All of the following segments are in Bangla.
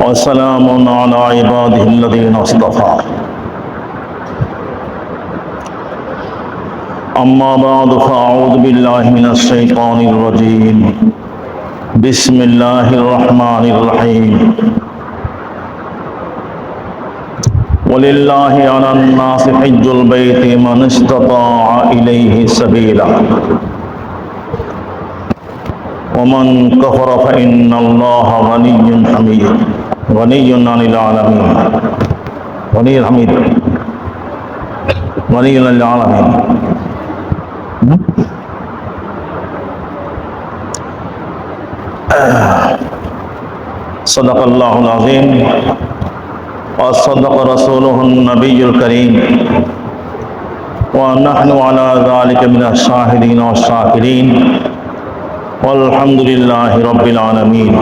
وسلام على عباده الذين اصطفى أما بعد فأعوذ بالله من الشيطان الرجيم بسم الله الرحمن الرحيم ولله على الناس حج البيت من استطاع إليه سبيلا ومن كفر فإن الله غني حميد غني عن العالمين غني حميد غني عن العالمين صدق الله العظيم وصدق رسوله النبي الكريم ونحن على ذلك من الشاهدين والشاكرين والحمد لله رب العالمين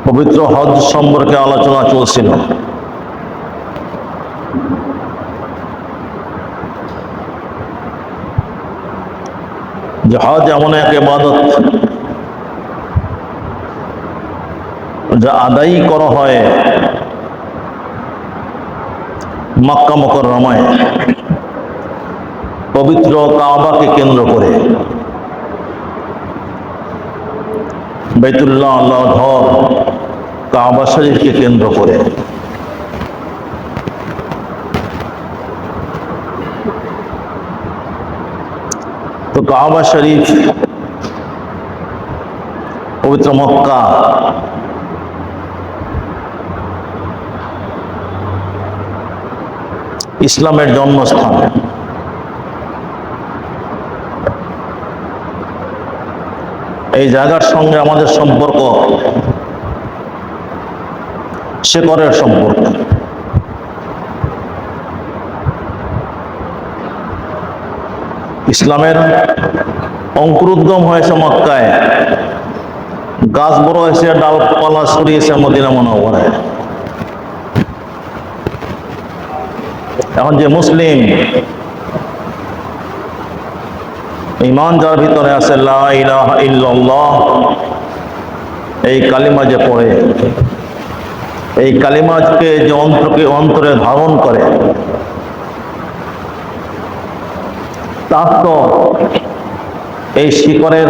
পবিত্র হজ সম্পর্কে আলোচনা চলছিল। যে হজ এমন এক ইবাদত যা আদায় করা হয় মক্কা মুকাররমায় পবিত্র কাবাকে কেন্দ্র করে, বাইতুল্লাহ আল্লাহর ঘর কাবা শরীফকে কেন্দ্র করে। তো কাবা শরীফ, পবিত্র মক্কা, ইসলামের জন্মস্থান। এই জায়গার সঙ্গে আমাদের সম্পর্ক শেকড়ের সম্পর্ক। ইসলামের অঙ্কুরোদ্গম হয়েছে মক্কায়, গাছ বড় হয়েছে, ডালপালা ছড়িয়েছে মদিনা মুনাওয়ারায়। এখন যে মুসলিম ঈমান যার ভিতরে আছে, লা ইলাহা ইল্লাল্লাহ, এই কালিমা যে পড়ে, এই কালিমাকে যে অন্তরে ধারণ করে, তার তো এই শিকড়ের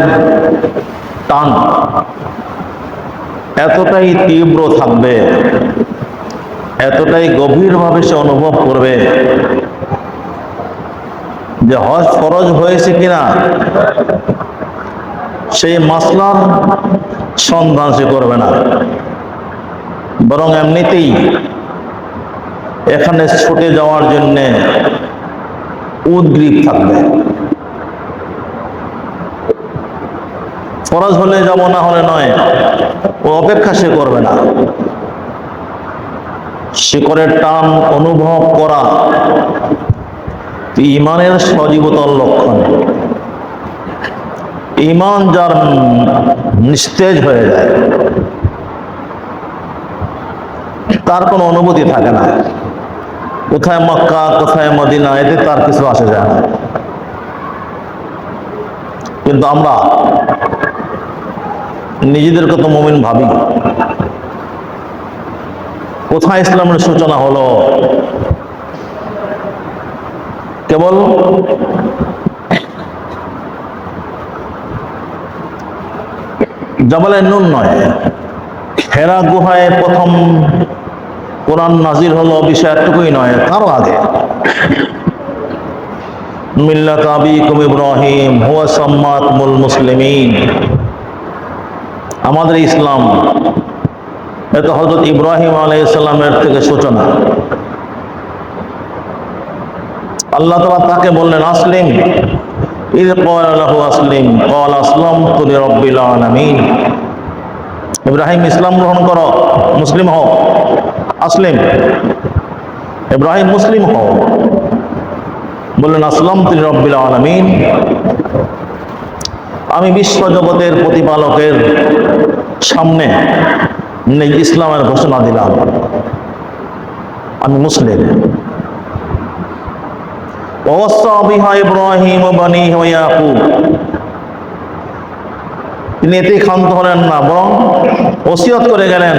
টান এতটাই তীব্র থাকবে, এতটাই গভীরভাবে সে অনুভব করবে যে হজ ফরজ হয়েছে কিনা সেই মাসলার সন্ধান সে করবে না, বরং এমনিতেই এখানে ছুটে যাওয়ার জন্যে উদ্গ্রীব থাকবে। ফরজ হলে যাব, না হলে নয়, ও অপেক্ষা সে করবে না। শিকড়ের টান অনুভব করা ঈমানের সজীবতার লক্ষণ। ঈমান যার নিস্তেজ হয়ে যায়, তার কোনো অনুভূতি থাকে না। কোথায় মক্কা, কোথায় মদিনা, এতে তার কিছু আসে যায় না। কিন্তু আমরা নিজেদেরকে তো মুমিন ভাবি। কোথায় ইসলামের সূচনা হলো? কেবল জাবালে নূর নয়, হেরা গুহায় প্রথম কোরআন নাজিল হলো, বিষয়টুকুই নয়, তারও আগে। মিল্লাত আবিকুম ইব্রাহিম হুয়া সাম্মাকুমুল মুসলিমিন, আমাদের ইসলাম এটা হযরত ইব্রাহিম আলাইহিস সালামের থেকে সূচনা। আল্লাহ তাআলা তাকে বললেন আসলিম, ইয ক্বালা লাহু আসলিম ক্বালা আসলামতু লিরাব্বিল আলামিন। ইব্রাহিম, ইসলাম গ্রহণ করো, মুসলিম হও। আসলিম, ইব্রাহিম মুসলিম হও। বললেন আসলামতু লিরাব্বিল আলামিন, আমি বিশ্ব জগতের প্রতিপালকের সামনে ইসলামের ঘোষণা দিলাম, আমি মুসলিম। ووصى بها إبراهيم وبنيه ويعقوب তিনি এতেই ক্ষান্ত হলেন না, বরং ওসিয়ত করে গেলেন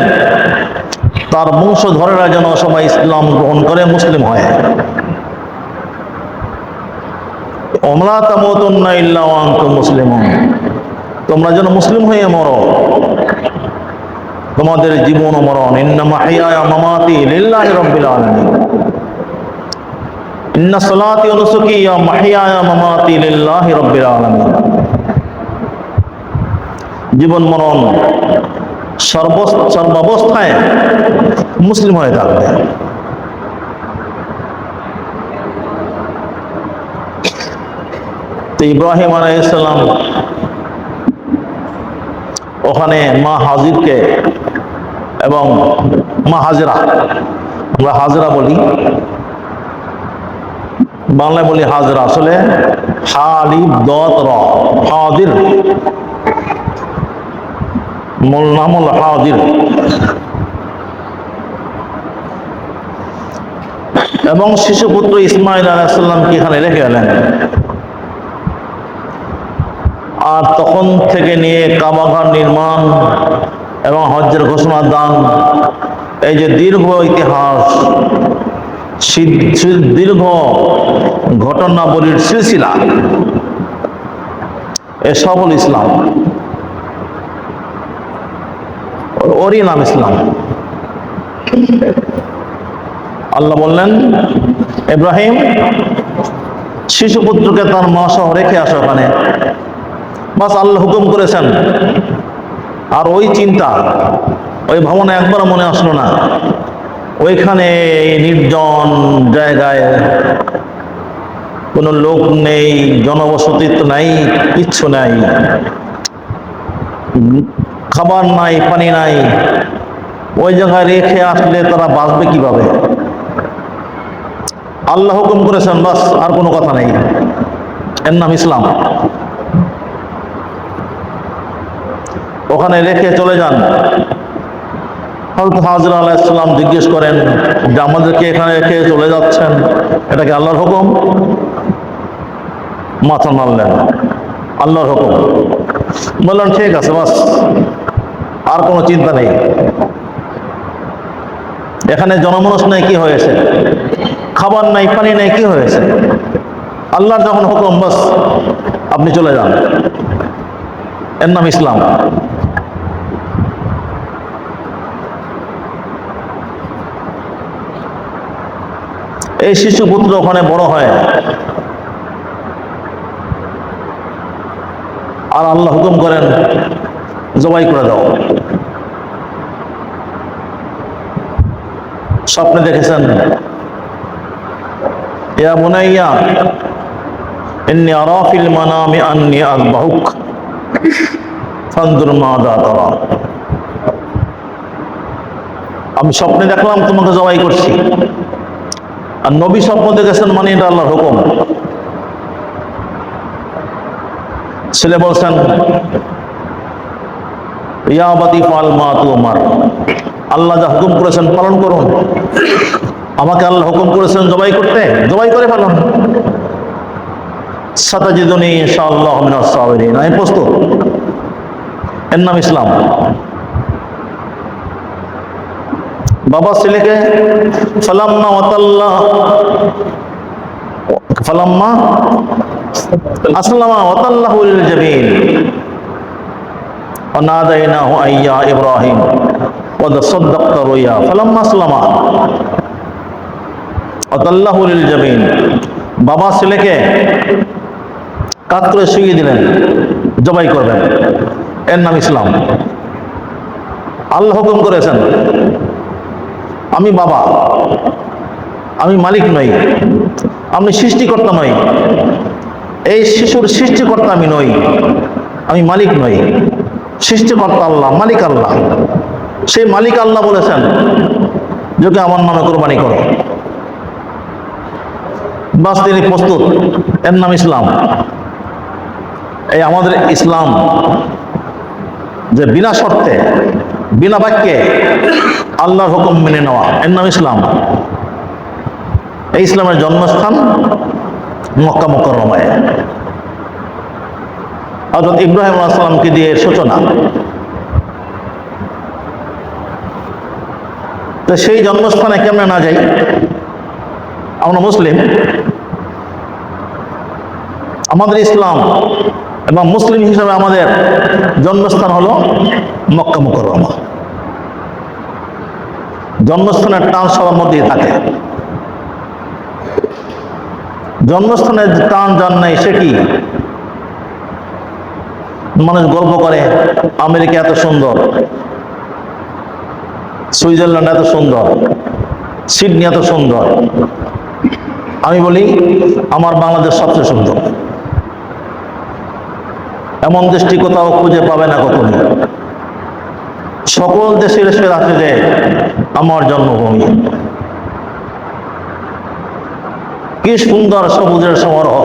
তার বংশধরেরা যেন সবাই ইসলাম গ্রহণ করে মুসলিম হয়। ওয়ালা তামুতুন্না ইল্লা ওয়া আনতুম মুসলিমুন, তোমরা যেন মুসলিম হয়ে মরো, তোমাদের জীবন ও মরণ। ইন্নামা হিয়ায়া মামাতি লিল্লাহি রাব্বিল আলামিন, ইন্না সালাতি ওয়া নুসুকি ওয়া মাহইয়ায়া মামাতি লিল্লাহি রাব্বিল আলামিন। জীবন মরণ সর্বাবস্থায় মুসলিম হয়ে থাকবে। তো ইব্রাহিম আলাইহিস সালাম ওখানে মা হাজিরকে এবং মা হাজরা, আমরা হাজরা বলি, বাংলায় বলি হাজরা, আসলে হালিফ দত র, হাজির মূল নাম হল হাজির। এবং শিশুপুত্র ইসমাইল আলাইহিস সালামকে এখানে রেখে গেলেন। আর তখন থেকে নিয়ে কাবাঘর নির্মাণ এবং হজ্জের ঘোষণা দান, এই যে দীর্ঘ ইতিহাস, দীর্ঘ ঘটনাবলীর সিলসিলা, এসব হল ইসলাম, ওরই নাম ইসলাম। আল্লাহ বললেন, ইব্রাহিম শিশুপুত্রকে তার মা সহ রেখে আসো ওখানে। বাস আল্লাহ হুকুম করেছেন। আর ওই চিন্তা, ওই ভাবনা একবার মনে আসলো না। ওইখানে নির্জন জায়গায় কোনো লোক নেই, জনবসতি নাই, কিচ্ছু নাই, খাবার নাই, পানি নাই। ওই জায়গায় রেখে আসলে তারা বাঁচবে কিভাবে? আল্লাহ হুকুম করেছেন, বাস আর কোনো কথা নেই। এর নাম ইসলাম। ওখানে রেখে চলে যান। হযরত হাজরা আলাইহিস সালাম জিজ্ঞেস করেন যে আমাদেরকে এখানে রেখে চলে যাচ্ছেন, এটা কি আল্লাহর হুকুম? মাথা নাড়লেন, আল্লাহর হুকুম। বললেন ঠিক আছে, বাস আর কোনো চিন্তা নেই। এখানে জনমানুষ নাই, কি হয়েছে? খাবার নাই, পানি নাই, কি হয়েছে? আল্লাহর যখন হুকুম, বাস আপনি চলে যান। এর নাম ইসলাম। এই শিশু পুত্র ওখানে বড় হয়, আর আল্লাহ হুকুম করেন জবাই করে দাও। স্বপ্নে দেখেছেন, ইয়া বুনাইয়া ইন্নী আরা ফিল মানামি আন্নী আযবাহুক ফানজুর মাযা তারা, আমি স্বপ্নে দেখলাম তোমাকে জবাই করছি। আর নবী স্বপ্ন দেখেছেন, মানে এটা আল্লাহর হুকুম। ছেলে বলছেন, ইয়া আবাতি ফাল মা তুমার, আল্লাহ যা হুকুম করেছেন পালন করুন। আমাকে আল্লাহ হুকুম করেছেন জবাই করতে, জবাই করে ফেলুন। সাতাজিদুনি ইনশাআল্লাহ মিনাস সাবিরিন, আমি প্রস্তুত। এর নাম ইসলাম। বাবা ছেলেকে ফালাম্মা আসলামা ওয়াতাল্লাহু লিল জাবিন ওয়া নাদাইনাহু আইয়া ইব্রাহিম ওয়া সাদ্দাকতা রুয়া ফালাম্মা আসলামা ওয়াতাল্লাহু লিল জাবিন, বাবা ছেলেকে কাত করে শুইয়ে দিলেন, জবাই করবেন। এর নাম ইসলাম। আল্লাহ হুকুম করেছেন, আমি বাবা, আমি মালিক নই, আমি সৃষ্টিকর্তা নই। এই শিশুর সৃষ্টিকর্তা আমি নই, আমি মালিক নই। সৃষ্টিকর্তা আল্লাহ, মালিক আল্লাহ। সেই মালিক আল্লাহ বলেছেন যে আমার নামে কোরবানি করো। বাস তিনি প্রস্তুত। এর নাম ইসলাম। এই আমাদের ইসলাম, যে বিনা শর্তে, বিনা বাক্যে আল্লাহর হুকুম মেনে নেওয়া, এর নাম ইসলাম। এই ইসলামের জন্মস্থান মক্কা মুকাররমায়। হযরত ইব্রাহিম আলাইহিস সালামকে দিয়ে এর সূচনা। তো সেই জন্মস্থানে কেমনে না যাই? আমরা মুসলিম, আমাদের ইসলাম এবং মুসলিম হিসাবে আমাদের জন্মস্থান হলো মক্কা মুকাররমা। জন্মস্থানের টান সবার মধ্যেই থাকে। জন্মস্থানের টান যার নাই সে কি? মানুষ গল্প করে আমেরিকা এত সুন্দর, সুইজারল্যান্ড এত সুন্দর, সিডনি এত সুন্দর। আমি বলি আমার বাংলাদেশ সবচেয়ে সুন্দর। এমন দেশটি কোথাও খুঁজে পাবে না কখনো। সকল দেশের সেরা আছে আমার জন্মভূমি। কি সুন্দর সবুজের সমারোহ।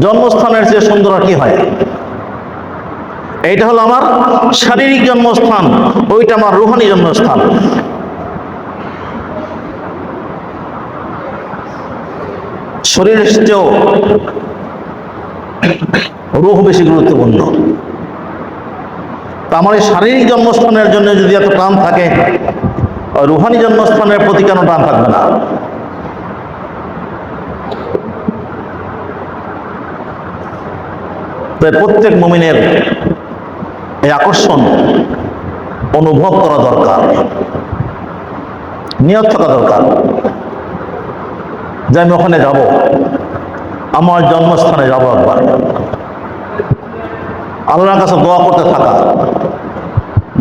জন্মস্থানের চেয়ে সুন্দর আর কি হয়? এইটা হলো আমার শারীরিক জন্মস্থান, ওইটা আমার রুহানি জন্মস্থান। শরীরের চেয়েও রূহ বেশি গুরুত্বপূর্ণ। তা আমার এই শারীরিক জন্মস্থানের জন্য যদি এত টান থাকে, রুহানি জন্মস্থানের প্রতি কেন টান থাকবে না? তাই প্রত্যেক মুমিনের এই আকর্ষণ অনুভব করা দরকার, নিয়ত থাকা দরকার যে আমি ওখানে যাব, আমার জন্মস্থানে যাব একবার। আল্লাহর কাছে দোয়া করতে থাকা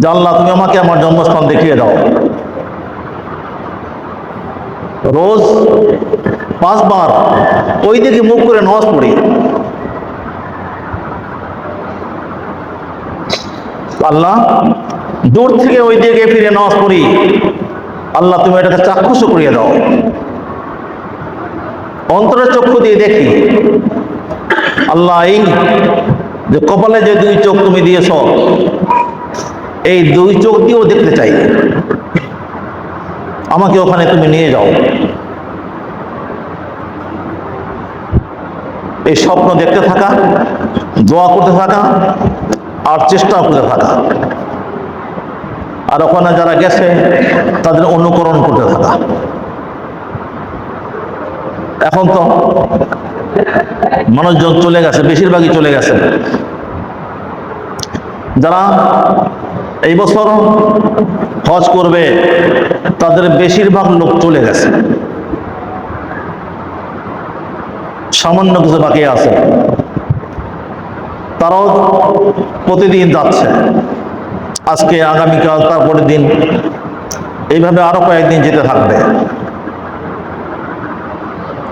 যে আল্লাহ তুমি আমাকে আমার জন্মস্থান দেখিয়ে দাও। রোজ 5 বার ওই দিকে মুখ করে নামাজ পড়ি। আল্লাহ দূর থেকে ওই দিকে ফিরে নামাজ পড়ি, আল্লাহ তুমি এটাকে চাক্ষুষ করিয়ে দাও। অন্তরের চক্ষু দিয়ে দেখি আল্লাহ এই যে কপালে যে 2 চোখ তুমি দিয়েছ, এই 2 চোখ দিয়েও দেখতে চাই, আমাকে ওখানে তুমি নিয়ে যাও। এই স্বপ্ন দেখতে থাকা, দোয়া করতে থাকা আর চেষ্টা করতে থাকা, আর ওখানে যারা গেছে তাদের অনুকরণ করতে থাকা। এখন তো মানুষজন চলে গেছে, বেশিরভাগই চলে গেছে। যারা এই বছর হজ করবে তাদের বেশিরভাগ লোক চলে গেছে, সামান্য কিছু বাকি আছে। তারাও প্রতিদিন যাচ্ছে, আজকে আগামীকাল তারপরের দিন, এইভাবে আরো কয়েকদিন যেতে থাকবে।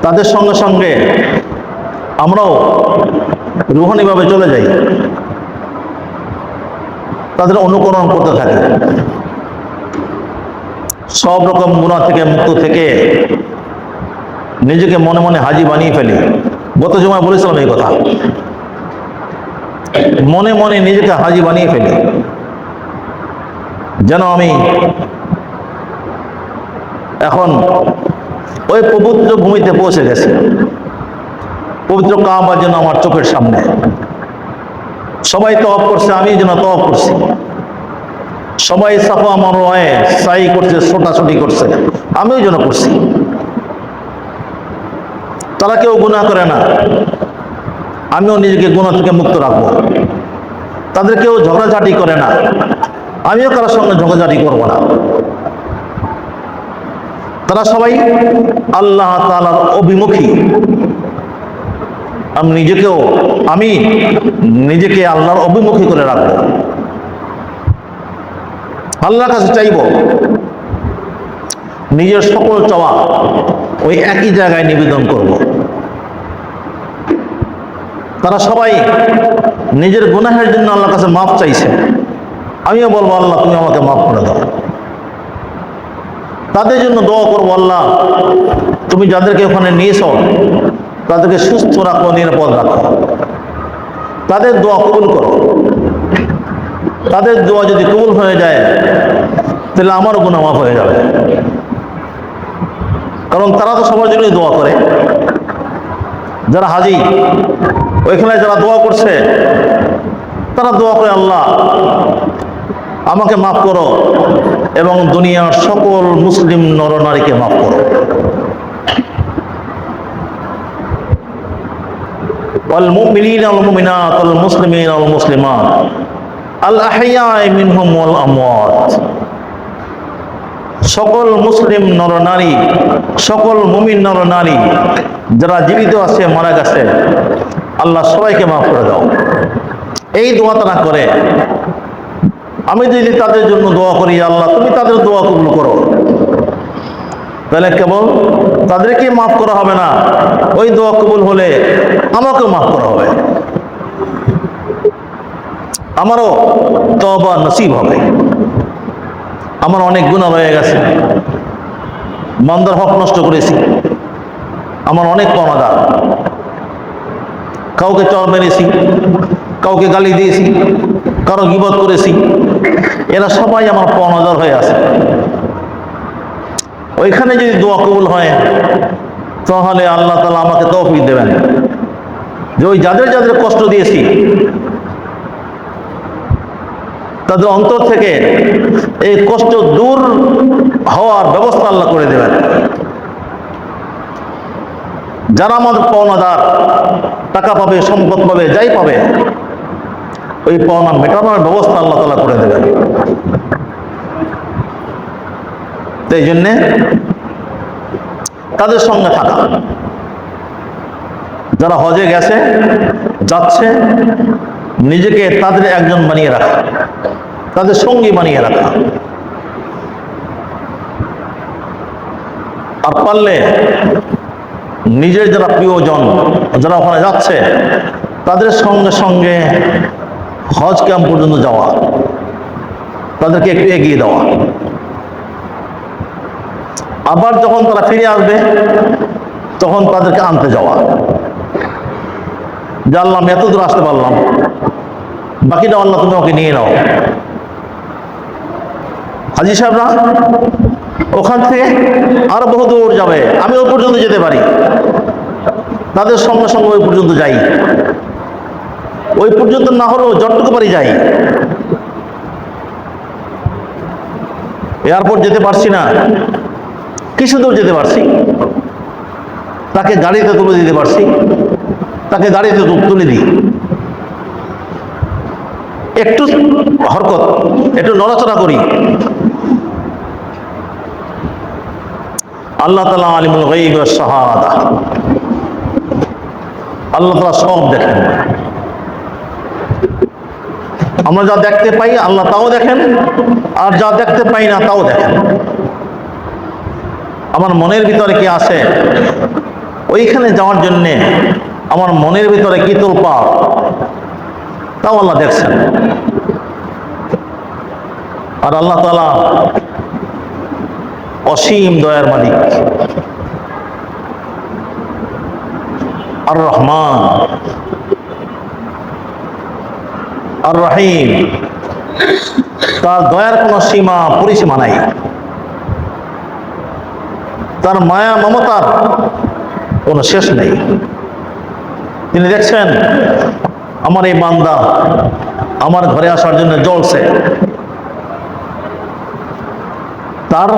তাদের সঙ্গে সঙ্গে আমরাও রুহানিভাবে চলে যাই, তাদের অনুকরণ করতে থাকি। সব রকম গুনাহ থেকে মুক্ত থেকে নিজেকে মনে মনে হাজি বানিয়ে ফেলি। গত জুমায় বলেছিলাম এই কথা, মনে মনে নিজেকে হাজি বানিয়ে ফেলি, যেন আমি এখন ওই পবিত্র ভূমিতে পৌঁছে গেছি। পবিত্র কাবা যেন আমার চোখের সামনে। সবাই তওয়াফ করছে, আমি যেন তওয়াফ করছি। সবাই সাফা মারওয়ায় সাই করছে, ছোটাছুটি করছে, আমিও যেন করছি। তারা কেউ গুনাহ করে না, আমিও নিজেকে গুনাহ থেকে মুক্ত রাখবো। তাদের কেউ ঝগড়াঝাটি করে না, আমিও কারোর সঙ্গে ঝগড়াঝাটি করবো না। তারা সবাই আল্লাহ তাআলার অভিমুখী। আমি নিজেকে আল্লাহর অভিমুখী করে রাখবো, আল্লাহর কাছে চাইব। নিজের সকল চাওয়া ওই একই জায়গায় নিবেদন করব। তারা সবাই নিজের গুনাহের জন্য আল্লাহর কাছে মাফ চাইছে, আমিও বলবো আল্লাহ তুমি আমাকে মাফ করে দাও। তাদের জন্য দোয়া করবো, আল্লাহ তুমি যাদেরকে ওখানে নিয়েছো তাদেরকে সুস্থ রাখো, নিরাপদ রাখো। তাদের দোয়া কবুল করো। তাদের দোয়া যদি কবুল হয়ে যায় তাহলে আমারও গুনাহ মাফ হয়ে যাবে। কারণ তারা তো সবার জন্যই দোয়া করে। যারা হাজি ওইখানে যারা দোয়া করছে তারা দোয়া করে, আল্লাহ আমাকে মাফ করো এবং দুনিয়ার সকল মুসলিম নরনারীকে মাফ করো। ওয়াল মুমিনিনা ওয়াল মুমিনাত ওয়াল মুসলিমিনা ওয়াল মুসলিমাত আল আহইয়াই মিনহুম ওয়াল আমওয়াত। সকল মুসলিম নরনারী, সকল মুমিন নরনারী যারা জীবিত আছে মারা গেছে, আল্লাহ সবাইকে মাফ করে দাও। এই দোয়া তারা করে। আমি যদি তাদের জন্য দোয়া করি, আল্লাহ তুমি তাদের দোয়া কবুল করো, তাহলে কেবল তাদেরকে মাফ করা হবে না, ওই দোয়া কবুল হলে আমাকেও মাফ করা হবে, আমারও তওবা নসিব হবে। আমার অনেক গুনাহ হয়ে গেছে, বান্দার হক নষ্ট করেছি, আমার অনেক পাওনাদার, কাউকে চর মেরেছি, কাউকে গালি দিয়েছি, কারো গীবত করেছি, এরা সবাই আমার পাওনাদার হয়ে আছে। ওইখানে যদি দোয়া কবুল হয় তাহলে আল্লাহ তাআলা আমাকে তৌফিক দেবেন যে ওই যাদের যাদের কষ্ট দিয়েছি তাদের অন্তর থেকে এই কষ্ট দূর হওয়ার ব্যবস্থা আল্লাহ করে দেবেন। যারা আমাদের পাওনাদার, টাকা পাবে, সম্পদ পাবে, যাই পাবে, ওই পাওনা মেটানোর ব্যবস্থা আল্লাহ তাআলা করে দেবেন। এই জন্যে তাদের সঙ্গে থাকা, যারা হজে গেছে যাচ্ছে, নিজেকে তাদের একজন বানিয়ে রাখা, তাদের সঙ্গী বানিয়ে রাখা। আর পারলে নিজের যারা প্রিয়জন যারা ওখানে যাচ্ছে তাদের সঙ্গে সঙ্গে হজ ক্যাম্প পর্যন্ত যাওয়া, তাদেরকে একটু এগিয়ে দেওয়া। আবার যখন তারা ফিরে আসবে তখন তাদেরকে আনতে যাওয়া, যে আল্লাহ আমি এত দূর আসতে পারলাম, বাকিটা আল্লাহ তুমি ওকে নিয়ে নাও। হাজি সাহেবরা ওখান থেকে আরো বহু দূর যাবে, আমি ওই পর্যন্ত যেতে পারি, তাদের সঙ্গে সঙ্গে ওই পর্যন্ত যাই, ওই পর্যন্ত না হলেও যতটুকু পারি যাই। এয়ারপোর্ট যেতে পারছি না, কিছু দূর যেতে পারছি, তাকে গাড়িতে তুলে দিতে পারছি, তাকে গাড়িতে তুলে দিই, একটু হরকত, একটু নড়াচড়া করি। আল্লাহ তাআলা আলিমুল গায়বি ওয়াস শাহাদা, আল্লাহ তাআলা সব দেখেন। আমরা যা দেখতে পাই আল্লাহ তাও দেখেন, আর যা দেখতে পাই না তাও দেখেন। আমার মনের ভিতরে কি আছে, ওইখানে যাওয়ার জন্যে আমার মনের ভিতরে কি তোলপাড়, তাও আল্লাহ দেখছেন। আর আল্লাহ তাআলা অসীম দয়ার মালিক, আর রহমান, আর রহিম, তার দয়ার কোনো সীমা পরিসীমা নাই, তার মায়া মমতার কোনো শেষ নেই। তিনি দেখছেন আমার এই বান্দা আমার ঘরে আসার জন্য জ্বলছে, তার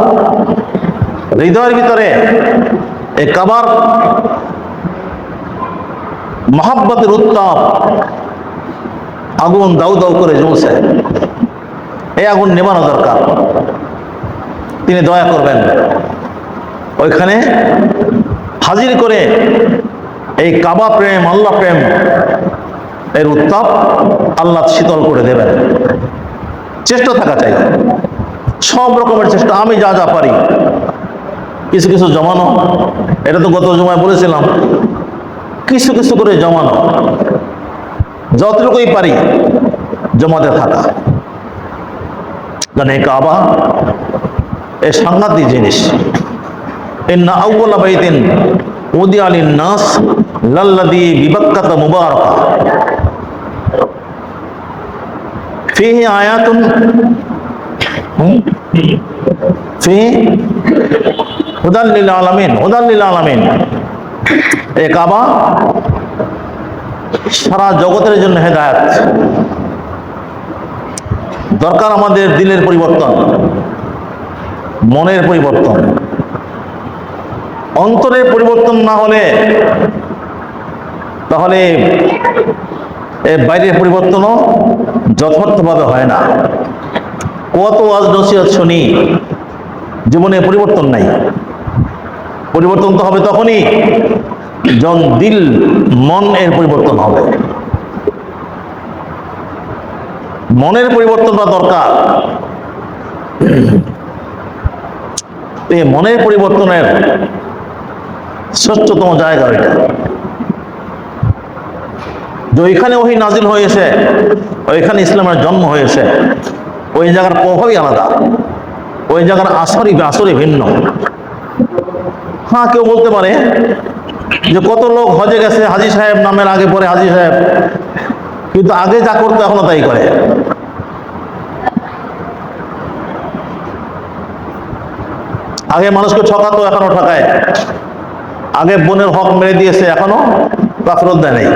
হৃদয়ের ভিতরে এই কাবার মহাব্বতের উত্তাপ আগুন দাউ দাউ করে জ্বলছে, এই আগুন নেভানো দরকার। তিনি দয়া করবেন, ওইখানে হাজির করে এই কাবা প্রেম, আল্লাহ প্রেম এর উত্তাপ আল্লাহ শীতল করে দেবেন। চেষ্টা থাকা চাই, সব রকমের চেষ্টা, আমি যা যা পারি, কিছু কিছু জমানো, এটা তো গত জমায় বলেছিলাম, কিছু কিছু করে জমানো, যতটুকুই পারি জমাতে থাকা। কারণ এই কাবা এই সাংঘাতিক জিনিস। ইন্না আউওয়ালা বাইতিন উদিয়া লিন-নাস লাল্লাযী বিবাক্কাতা মুবারাকা ফীহি আয়াতুন ফীহি হুদাল লিল আলামিন, হুদাল লিল আলামিন। এই কাবা সারা জগতের জন্য হেদায়েত। দরকার আমাদের দিলের পরিবর্তন, মনের পরিবর্তন। অন্তরের পরিবর্তন না হলে তাহলে এই বাইরের পরিবর্তনও যথার্থভাবে হয় না। কত ওয়াজ নসিহত শুনি, জীবনে পরিবর্তন নাই। পরিবর্তন তো হবে তখনই যখন দিল, মন এর পরিবর্তন হবে। মনের পরিবর্তনটা দরকার। এই মনের পরিবর্তনের শ্রেষ্ঠতম জায়গা এটা, যে ওইখানে ওহী নাজিল হয়েছে, ওইখানে ইসলামের জন্ম হয়েছে, ওই জায়গার প্রভাবই আলাদা, ওই জায়গার আসরই ভিন্ন। হ্যাঁ, কেউ বলতে পারে যে কত লোক হজে গেছে, হাজী সাহেব নামের আগে পরে হাজী সাহেব, কিন্তু আগে যা করতো এখনো তাই করে। আগে মানুষকে ঠকাতো, এখনো ঠকায়। আগে বোনের হক মেরে দিয়েছে, এখনো তা ফেরত দেয় নাই।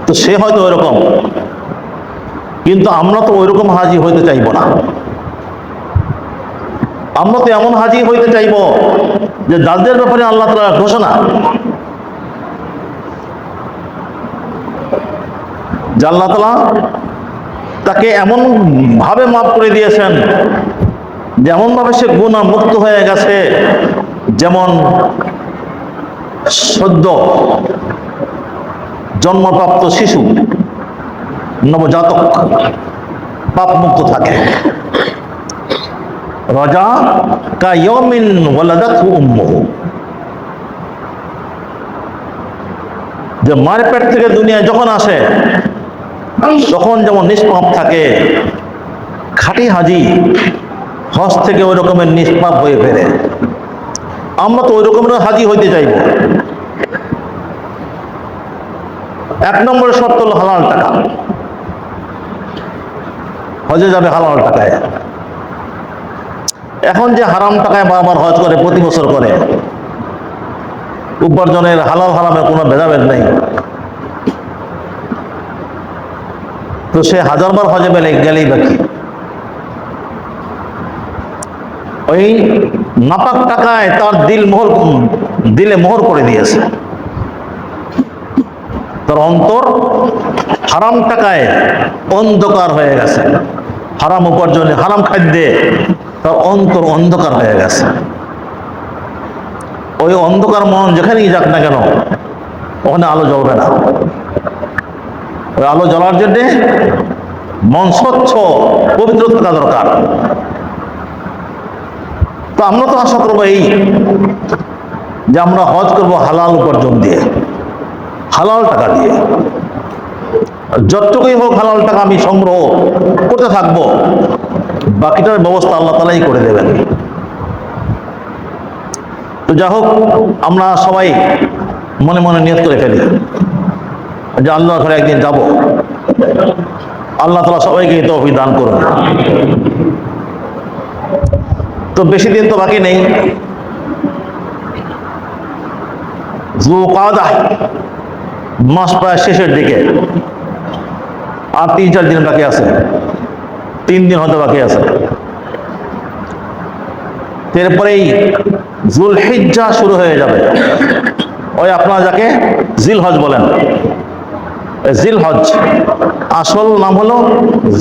তো সে হয়তো ওইরকম, কিন্তু আমরা তো ওইরকম হাজি হইতে চাইব না। আমরা তো এমন হাজি হইতে চাইব যে যাদের ব্যাপারে আল্লাহ তাআলার ঘোষণা, যে আল্লাহ তাআলা তাকে এমন ভাবে মাফ করে দিয়েছেন, যেমন ভাবে সে গুনাহ মুক্ত হয়ে গেছে, যেমন সদ্য জন্মপ্রাপ্ত শিশু, নবজাতক পাপ মুক্ত থাকে। রাজা কায়ামিন ওয়ালাদাতহু উম্মুহু, যে মায়ের পেট থেকে দুনিয়ায় যখন আসে তখন যেমন নিষ্পাপ থাকে, খাঁটি হাজি হজ থেকে ওই রকমের নিষ্পাপ হয়ে ফেরে। আমরা তো ওই রকমের হাজি হইতে চাইব। এক নম্বরের শর্ত হলো হালাল টাকা। হজে যাবে হালাল টাকায়। এখন যে হারাম টাকায় বারবার হজ করে, প্রতি বছর করে, উপার্জনের হালাল হারামে কোনো ভেদাভেদ নেই, তো সে হাজারবার হজে গেলেই বাকি। ওই নাপাক টাকায় তার দিলে মোহর করে দিয়েছে। তার অন্তর হারাম টাকায় অন্ধকার হয়ে গেছে, হারাম উপার্জনে, হারাম খাদ্যে তার অন্তর অন্ধকার হয়ে গেছে। ওই অন্ধকার মন যেখানেই যাক না কেন, ওখানে আলো জ্বলবে না। ওই আলো জ্বলার জন্য মন স্বচ্ছ, পবিত্র থাকা দরকার। তো আমরা তো আশা করবো এই যে আমরা হজ করবো হালাল উপার্জন দিয়ে, হালাল টাকা দিয়ে। যতটুকুই হোক হালাল টাকা আমি সংগ্রহ করতে থাকবো, বাকিটার ব্যবস্থা আল্লাহ তাআলাই করে দেবেন। তো যা হোক, আমরা সবাই মনে মনে নিয়ত করে ফেলি যে আল্লাহর ঘরে একদিন যাব। আল্লাহ তাআলা সবাইকে তৌফিক দান করুন। তো বেশি দিন তো বাকি নেই, যুলকাদা মাস প্রায় শেষের দিকে, আর 3-4 দিন বাকি আছে, 3 দিন হয়তো বাকি আছে। এরপরেই যুলহিজ্জা শুরু হয়ে যাবে। ওই আপনারা যাকে জিলহজ বলেন, জিলহজ আসল নাম হলো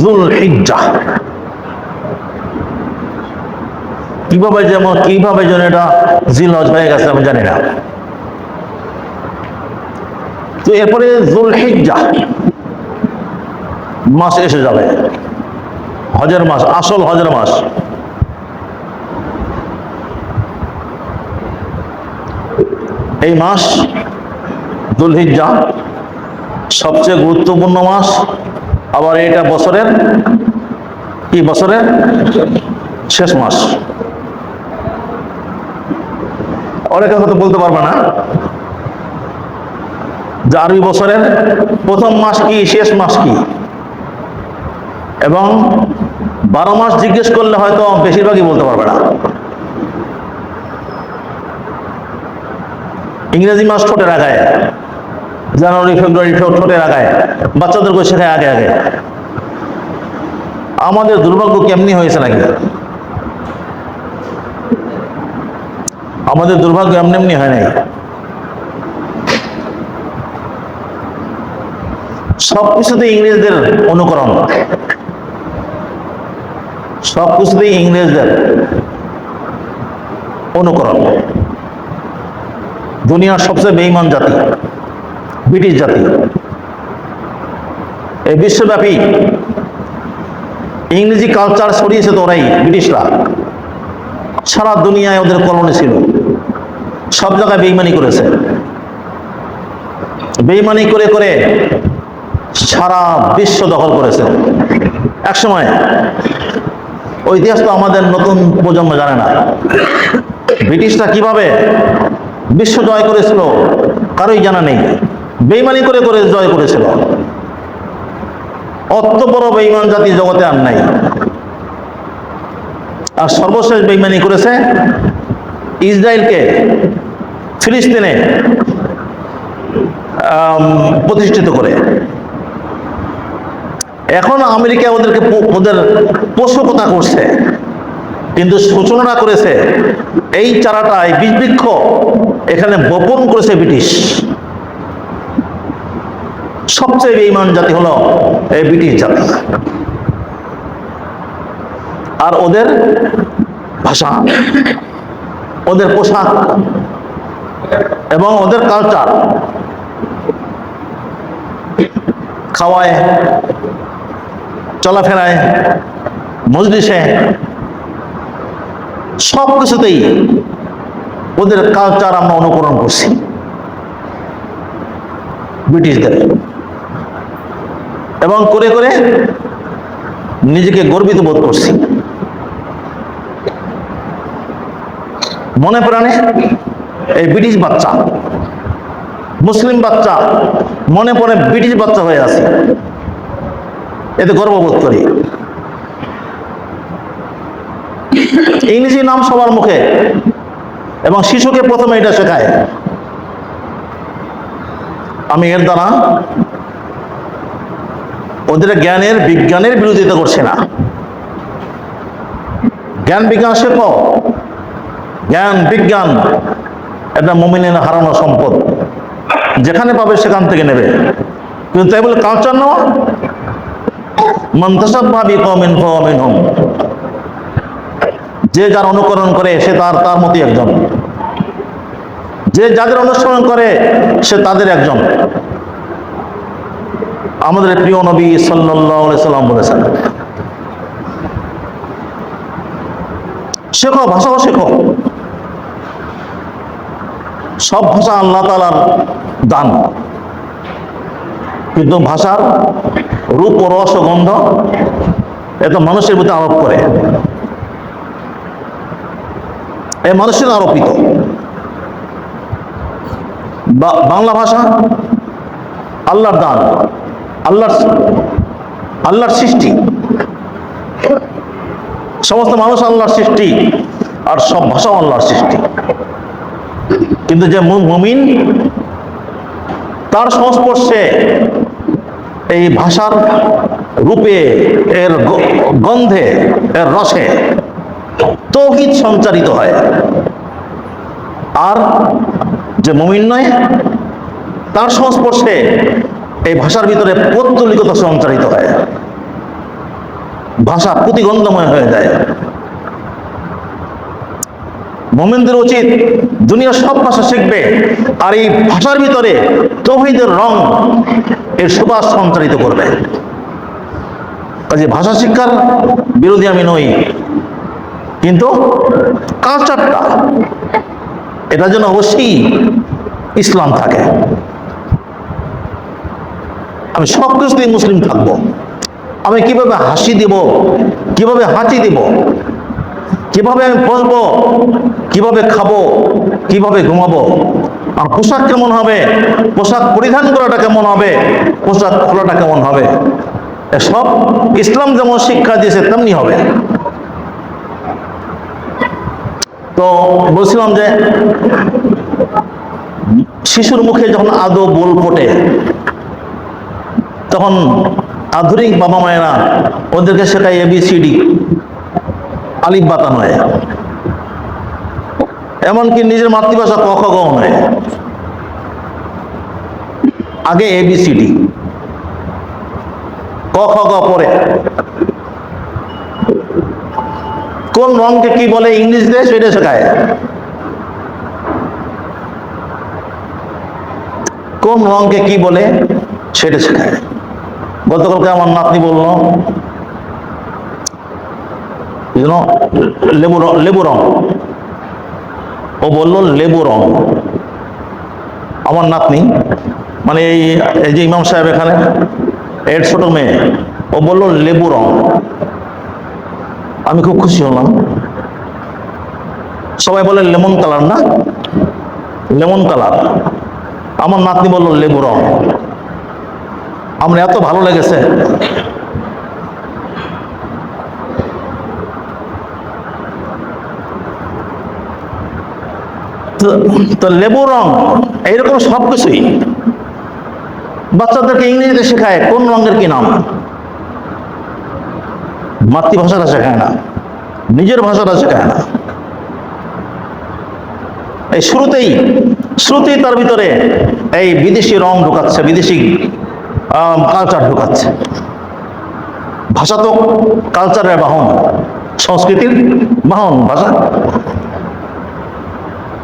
যুলহিজ্জা। কিভাবে যেন এটা জিলহজ হয়ে গেছে আমি জানি না। তো এরপরে যুলহিজ্জা মাস এসে যাবে, হজের মাস, আসল হজের মাস। এই মাস যুলহিজ্জা সবচেয়ে গুরুত্বপূর্ণ মাস। আবার এটা বছরের শেষ মাস। অনেকে হয়তো বলতে পারবে না যে আরবি বছরের প্রথম মাস কি, শেষ মাস কি, এবং 12 মাস জিজ্ঞেস করলে হয়তো বেশিরভাগই বলতে পারবে না। ইংরেজি মাস ঠোঁটের আগায়, জানুয়ারি ফেব্রুয়ারি ঠোঁটের আগায়, বাচ্চাদেরকে শেখায় আগে আগে। আমাদের দুর্ভাগ্য কেমনি হয়েছে নাকি? আমাদের দুর্ভাগ্য এমনি এমনি হয় নাই। সবকিছুতে ইংরেজদের অনুকরণ, সবকিছুতেই ইংরেজদের অনুকরণ। দুনিয়ার সবচেয়ে বেঈমান জাতি ব্রিটিশ জাতি। এই বিশ্বব্যাপী ইংরেজি কালচার ছড়িয়েছে তো ওরাই, ব্রিটিশরা। সারা দুনিয়ায় ওদের কলোনি ছিল, সব জায়গায় বেঈমানি করেছে। বেঈমানি করে করে সারা বিশ্ব দখল করেছে একসময়। ওই ইতিহাস তো আমাদের নতুন প্রজন্ম জানে না। ব্রিটিশরা কিভাবে বিশ্ব জয় করেছিল কারোই জানা নেই। বেঈমানি করে করে জয় করেছিল। অত বড় বেঈমান জাতি জগতে আর নাই। আর সর্বশেষ বেঈমানি করেছে ইসরায়েলকে ফিলিস্তিনে প্রতিষ্ঠিত করে। এখন আমেরিকা ওদের পোষকতা করছে, কিন্তু সূচনা করেছে এই চারাটা, এই বীজ বৃক্ষ এখানে বপন করেছে ব্রিটিশ। সবচেয়ে বেঈমান জাতি হলো এই ব্রিটিশ জাতি। আর ওদের ভাষা, ওদের পোশাক এবং ওদের কালচার, খাওয়ায়, চলাফেরায়, মজলিসে, সব কিছুতেই ওদের কালচার আমরা অনুকরণ করছি ব্রিটিশদের, এবং করে করে নিজেকে গর্বিত বোধ করছি। মনে প্রাণে এই ব্রিটিশ বাচ্চা, মুসলিম বাচ্চা মনে পড়ে ব্রিটিশ বাচ্চা হয়ে আছে, এতে গর্ববোধ করি। ইংরেজি নাম সবার মুখে, এবং শিশুকে প্রথমে এটা শেখায়। আমি এর দ্বারা ওদের জ্ঞানের বিজ্ঞানের বিরোধিতা করছি না। জ্ঞান বিজ্ঞান শেখো, জ্ঞান বিজ্ঞান এটা মুমিনের হারানো সম্পদ, যেখানে পাবে সেখান থেকে নেবে। কিন্তু তাই বলে কালচার নেওয়া, মান তাশাব্বাহা বিকওমিন ফাহুয়া মিনহুম, যে যার অনুকরণ করে সে তার মতই একজন, যে যাদের অনুসরণ করে সে তাদের একজন। আমাদের প্রিয় নবী সাল্লাল্লাহু আলাইহি সাল্লাম বলেছেন, শেখো, ভাষাও শেখো। সব ভাষা আল্লাহ তাআলার দান, কিন্তু ভাষার রূপ ও রস ও গন্ধ এত মানুষের প্রতি আরোপ করে, এই মানুষের আরোপিত। বাংলা ভাষা আল্লাহর দান, আল্লাহর সৃষ্টি। সমস্ত মানুষ আল্লাহর সৃষ্টি, আর সব ভাষাও আল্লাহর সৃষ্টি। কিন্তু যে মুমিন, তার সংস্পর্শে এই ভাষার রূপে, এর গন্ধে, এর রসে তাওহীদ সঞ্চারিত হয়। আর যে মুমিন নয়, তার সংস্পর্শে এই ভাষার ভিতরে পৌত্তলিকতা সঞ্চারিত হয়, ভাষা প্রতিগন্ধময় হয়ে যায়। মুমিনদের উচিত দুনিয়ার সব ভাষা শিখবে, আর এই ভাষার ভিতরে তাওহীদের রং, এর সুবাস সঞ্চারিত করবে। কাজে ভাষা শিক্ষার বিরোধী আমি নই, কিন্তু কালচারটা, এটা যেন অবশ্যই ইসলাম থাকে। আমি সব কিছুতেই মুসলিম থাকবো। আমি কিভাবে হাসি দিব, কিভাবে হাঁচি দিব, কিভাবে আমি বসবো, কিভাবে খাবো, কিভাবে ঘুমাবো, আর পোশাক কেমন হবে, পোশাক পরিধান করাটা কেমন হবে, পোশাক খোলাটা কেমন হবে, সব ইসলাম যেমন শিক্ষা দিয়েছে তেমনি হবে। তো বলছিলাম যে শিশুর মুখে যখন আদৌ বল ফোটে তখন আধুনিক বাবা মায়েরা ওদেরকে শেখায় ABCD, আলিফ বাতা নয়, এমনকি নিজের মাতৃভাষা ক খ গ নয়, আগে ABCD, ক খ গ পরে। কোন রংকে কি বলে ইংলিশে সেটা শেখায়, কোন রংকে কি বলে সেটা শেখায়। গতকালকে আমার নাতনি বলল লেবু রং, ও বলল লেবু রং। আমার নাতনি মানে এই যে ইমাম সাহেব এখানে এর ছোট মেয়ে, ও বলল লেবু রং। আমি খুব খুশি হলাম। সবাই বলে লেমন কালার, না লেমন কালার, আমার নাতনি বলল লেবু রং। আমার এত ভালো লেগেছে। তো লেবু রং এইরকম সবকিছুই বাচ্চাদেরকে ইংরেজিতে শেখায়, কোন রঙের কি নাম, মাতৃভাষাটা শেখায় না, নিজের ভাষাটা শেখায় না। এই শুরুতেই তার ভিতরে এই বিদেশি রং ঢুকাচ্ছে, বিদেশি কালচার ঢুকাচ্ছে। ভাষা তো কালচারের বাহন, সংস্কৃতির বাহন ভাষা।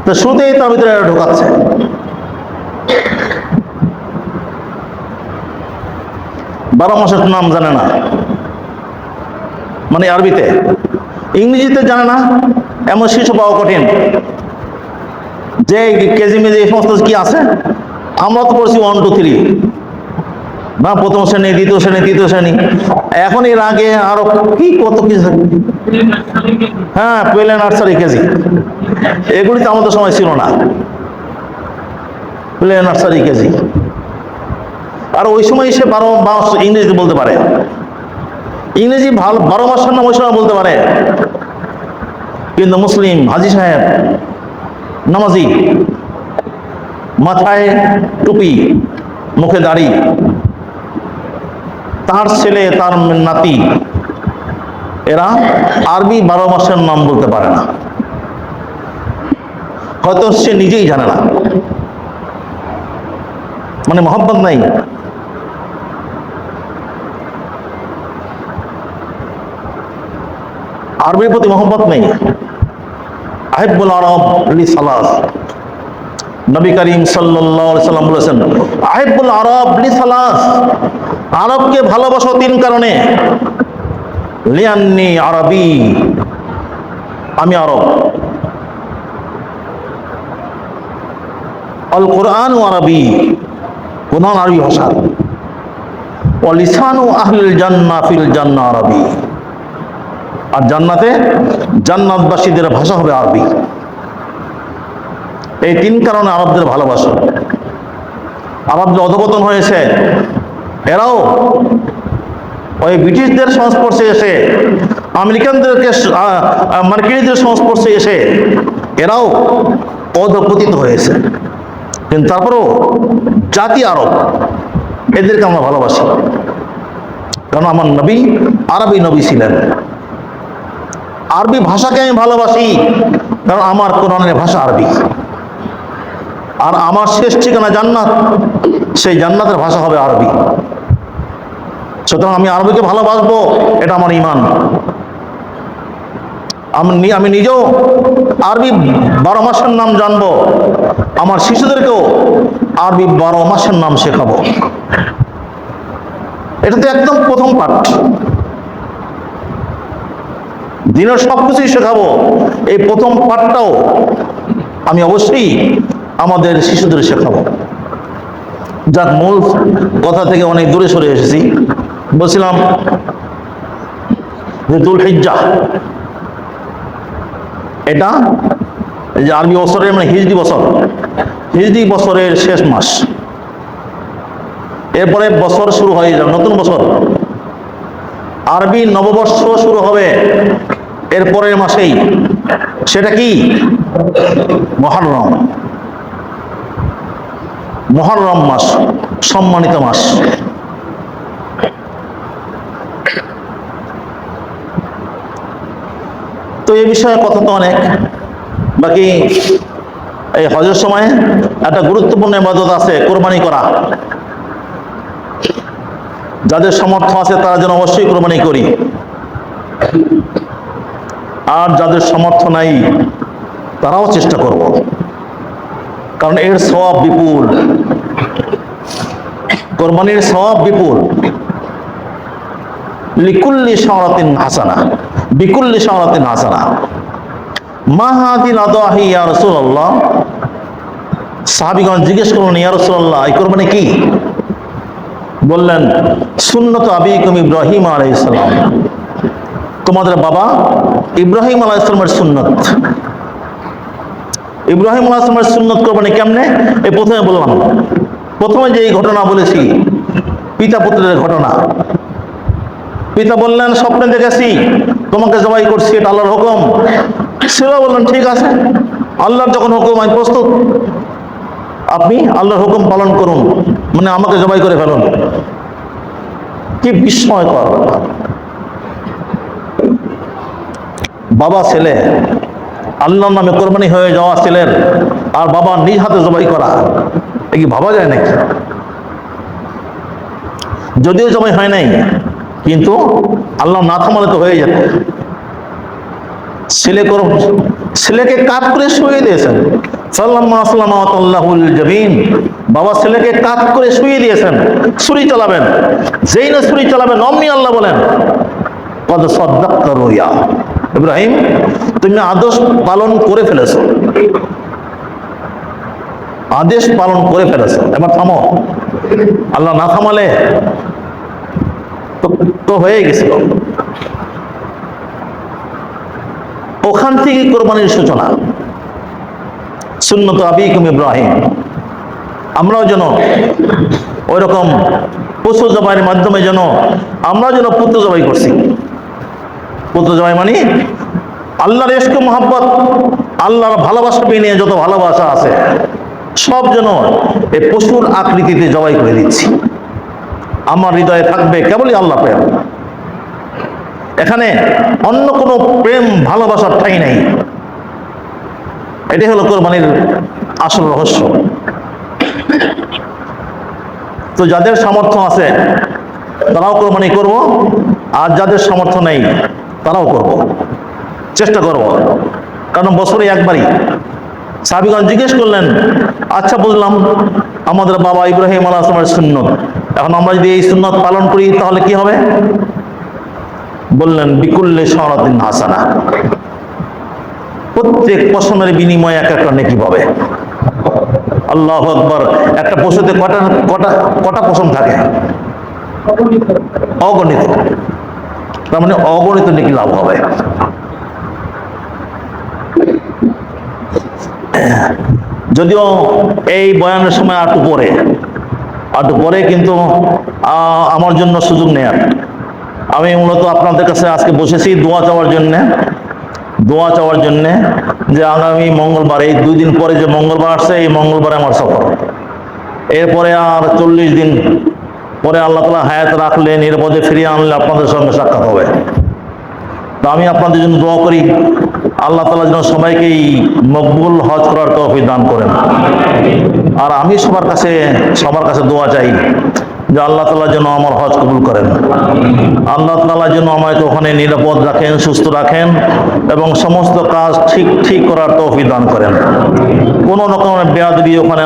তো শুরুতেই তার ভিতরে ঢুকাচ্ছে। বারো মাসের নাম জানে না, মানে আরবিতে, ইংরেজিতে জানে না, এমন শিশু পাওয়া কঠিন। যে কেজি মেজি এই সমস্ত কি আছে, আমরা তো পড়ছি 1 2 3 না, প্রথম শ্রেণী, দ্বিতীয় শ্রেণী, তৃতীয় শ্রেণী। এখন এর আগে আরো কি কত কিছু, হ্যাঁ প্লে নার্সারি, কেজি, এগুলি তো আমাদের সময় ছিল না। Play nursery, KG. আর ওই সময় সে 12 মাস ইংরেজি বলতে পারে, ইংরেজি ভালো 12 মাসের নাম ওই সময় বলতে পারে। কিন্তু মুসলিম হাজি সাহেব, নামাজি, মাথায় টুপি, মুখে দাড়ি, তার ছেলে, তার নাতি, এরা আরবি 12 মাসের নাম বলতে পারে না, হয়তো সে নিজেই জানে না, মানে মোহাম্মত নাই। আরবির প্রতি মোহাম্মত নেই। আহিব্বুল আরব লি সালাস, নবী করিম সাল্লাল্লাহু আলাইহি সাল্লাম বলেছেন, আহিব্বুল আরব লি সালাস, আরবকে ভালোবাসো 3 কারণে। লিআন্নি আরবি, আমি আরব, আল কোরআন আরবি, কোরআন আরবি ভাষা, ওয়া লিসানু আহলিল জান্নাহ ফিল জান্নাহ আরবি, আর জান্নাতে জান্নাতবাসীদের ভাষা হবে আরবি। এই 3 কারণে আরবদের ভালোবাসা। আরবদের অধঃপতন হয়েছে, এরাও ওই ব্রিটিশদের সংস্পর্শে এসে, আমেরিকানদেরকে মার্কিনীদের সংস্পর্শে এসে এরাও অধঃপতিত হয়েছে। কিন্তু তারপরেও জাতি আরব, এদেরকে আমরা ভালোবাসি, কারণ আমার নবী আরবি নবী ছিলেন। আরবি ভাষাকে আমি ভালোবাসি কারণ আমার কোরআনের ভাষা আরবি, আর আমার শেষ ঠিকানা জান্নাত, সেই জান্নাতের ভাষা হবে আরবি। সুতরাং আমি আরবিকে ভালোবাসবো, এটা আমার ঈমান। আমি নিজেও আরবি 12 মাসের নাম জানবো, আমার শিশুদেরকেও আরবি 12 মাসের নাম শেখাবো। এটা তো একদম প্রথম পাঠ, দিনের সবকিছুই শেখাবো, এই প্রথম পাঠটাও আমি অবশ্যই আমাদের শিশুদের শেখাবো। যাক, মূল কথা থেকে অনেক দূরে সরে এসেছি। বলছিলাম যে যুলহিজ্জা, এটা যে আরবি বছরের মানে হিজরি বছরের শেষ মাস। এরপরে বছর শুরু হয়ে যাবে, নতুন বছর আরবি নববর্ষ শুরু হবে এর পরের মাসেই। সেটা কি? মুহররম। মুহররম মাস সম্মানিত মাস। তো এই বিষয়ে কথা তো অনেক, বাকি এই হজের সময় একটা গুরুত্বপূর্ণ ইবাদত আছে, কোরবানি করা। যাদের সামর্থ্য আছে তারা যেন অবশ্যই কোরবানি করি, আর যাদের সামর্থ্য নাই তারাও চেষ্টা করব, কারণ এর সওয়াব বিপুল। কোরবানির সওয়াব বিপুল। লিকুল্লি শাওরাতিন হাসানা, বিকুল্লি শাওরাতিন হাসানা। মা হাদিল আদাহি ইয়া রাসূলুল্লাহ। সাহাবীগণ জিজ্ঞেস করলেন, ইয়া রাসূলুল্লাহ, এই কোরবানি কি? বললেন, সুন্নত আবিকুম ইব্রাহিম আলাইহিস সালাম। তোমাদের বাবা ইব্রাহিম আলাইহিস সালামের সুন্নত। ইব্রাহিম আলাইহিস সালামের সুন্নত কোরবানি কেমনে? এই প্রথমে বললাম, প্রথমে যে এই ঘটনা বলেছি, পিতা পুত্রের ঘটনা। পিতা বললেন, স্বপ্নে দেখেছি তোমাকে জবাই করছি, এটা আল্লাহর হুকুম। ছেলে বললেন, ঠিক আছে, আল্লাহর যখন হুকুম আমি প্রস্তুত, আপনি আল্লাহর হুকুম পালন করুন, মানে আমাকে জবাই করে ফেলুন। কি বিস্ময়কর! বাবা ছেলে, আল্লাহর নামে কোরবানি হয়ে যাওয়া ছেলের, আর বাবা নিজ হাতে জবাই করা, এ কি ভাবা যায় নাকি? যদিও জবাই হয় নাই, কিন্তু আল্লাহ না থামালে তো হয়ে যেত। ছেলেকে কাত করে শুয়ে দিয়েছেন। বাবা ছেলেকে কাত করে শুয়ে দিয়েছেন, ছুরি চালাবেন। যেই না ছুরি চালাবেন অমনি আল্লাহ বলেন, কদ সাদ্দাকতা রুয়া। ইব্রাহিম, তুমি আদেশ পালন করে ফেলেছো, আদেশ পালন করে ফেলেছো, এবার থামো। আল্লাহ না থামালে তো হয়ে গেছিল। ওখান থেকে কোরবানির সূচনা, সুন্নত আবিকুম ইব্রাহিম। আমরাও যেন ওই রকম পশু জবাইয়ের মাধ্যমে যেন আমরা যেন পুত্র জবাই করছি। পুত্র জবাই মানে আল্লাহর ইশক মুহাব্বত, আল্লাহর ভালোবাসা নিয়ে যত ভালোবাসা আছে সব যেন এই পশুর আকৃতিতে জবাই করে দিচ্ছি। আমার হৃদয়ে থাকবে কেবলই আল্লাহ প্রেম, এখানে অন্য কোনো প্রেম ভালোবাসার ঠাঁই নেই। এটাই হলো কোরবানির আসল রহস্য। তো যাদের সামর্থ্য আছে তারাও কোরবানি করব, আর যাদের সামর্থ্য নেই তারাও করব, চেষ্টা করব, কারণ বছরে একবারই। সাহাবীগণ জিজ্ঞেস করলেন, আচ্ছা বুঝলাম আমাদের বাবা ইব্রাহিম আলাইহিস সালামের সুন্নত, এখন আমরা যদি এই সুন্নত পালন করি তাহলে কি হবে? বললেন, বিকুল্লি শাওরাতিন হাসানা। প্রত্যেক পশমের বিনিময়ে এক একটা নেকি পাবে। আল্লাহু আকবার। একটা পশুতে কটা পশম থাকে? অগণিত। তার মানে অগণিত নেকি লাভ হবে। যদিও এই বয়ানের সময় আটু পরে কিন্তু আমার জন্য সুযোগ নেই। আর আমি মূলত আপনাদের কাছে আজকে বসেছি দোয়া চাওয়ার জন্যে যে আগামী মঙ্গলবার, এই 2 দিন পরে যে মঙ্গলবার আসছে, এই মঙ্গলবারে আমার সফর। এরপরে আর 40 দিন পরে আল্লাহ তাআলা হায়াত রাখলে, নিরাপদে ফিরিয়ে আনলে আপনাদের সঙ্গে সাক্ষাৎ হবে। তো আমি আপনাদের জন্য দোয়া করি, আল্লাহ তাআলা যেন সবাইকেই মকবুল হজ করার তৌফিক দান করেন। আর আমি সবার কাছে দোয়া চাই যে আল্লাহ তাআলা যেন আমার হজ কবুল করেন। আল্লাহ তাআলা যেন আমাকে ওখানে নিরাপদ রাখেন, সুস্থ রাখেন, এবং সমস্ত কাজ ঠিক করার তৌফিক দান করেন। কোনো রকমের বেয়াদবি ওখানে